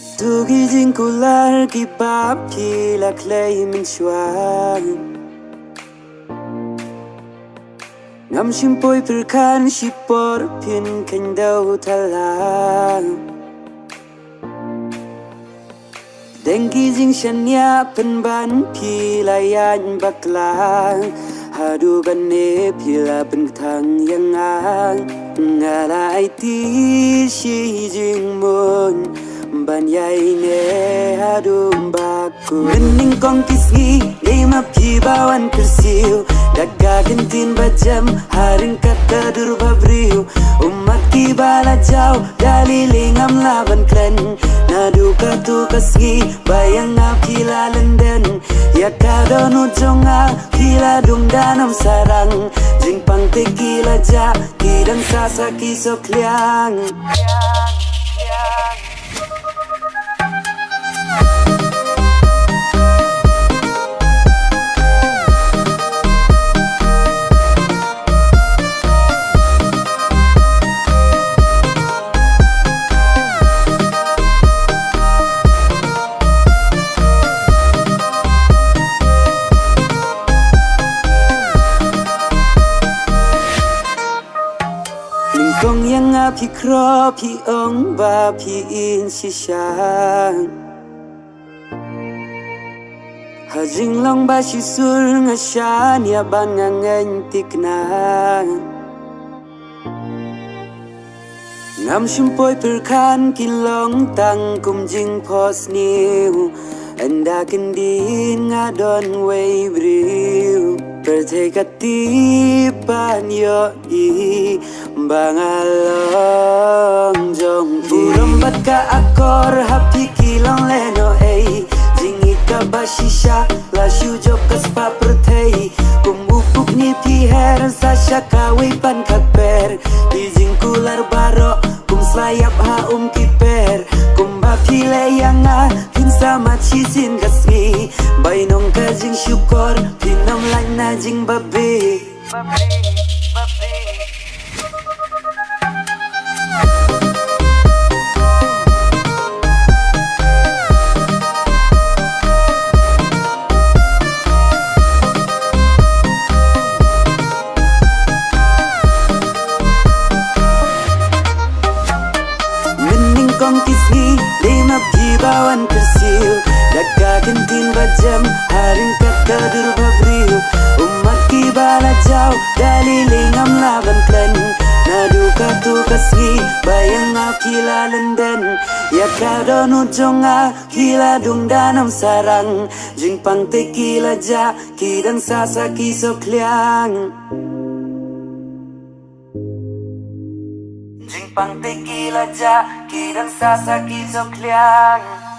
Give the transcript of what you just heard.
Itu gijing kular kibab kila clay min chuan Ngam shimpoi perkan shipor pin kendau talang Deng gijing shanya penban pilayan baklang Hadu bane pila bentang yang ang Ngalai ti shi jing mun Banyai ne hadum baku Mening kong kisgi Lima pibawan kersiu Daga gentin bajam Haring kata durbabriu Umat kibala jauh Dali lingam laban klen Nadu katu kasgi Bayang apila lenden Ya kadonu jonga Kila dung danam sarang Jing pang tekila ja Kidang sasa kisok liang Kong yang api kro pi ong ba pi in shishan Hajing long ba shisul ngashan ya ban ngangen tikna Ngam shumpoi perkan kilong tang kum jing pos niu Anda kendin ngadon way briu Pertekatipan yo i Bangalong jong Urembat ka akor hapi kilong leno ei Jingi ka bashisha la shujo kaspa pertei Kumupuk ni piher sasha kawi pan kakper Dijing kular baro kum slayap ha kiper Kumba pile yang sama chisin kasmi Bainong ka jing syukor Pinam lang na jing babi Mening kong kisgi Lima pibawan kersiu Daga gentin bajam Haring kata durbabriu Umat kibala jauh Dali lingam laban klen Nadu katu kasgi Bayang kila lenden Ya kadonu jonga Kila dung danam sarang Jing pang tekila ja Kidang sasa kisok liang Jing pang tekila ja Kidang sasa kisok liang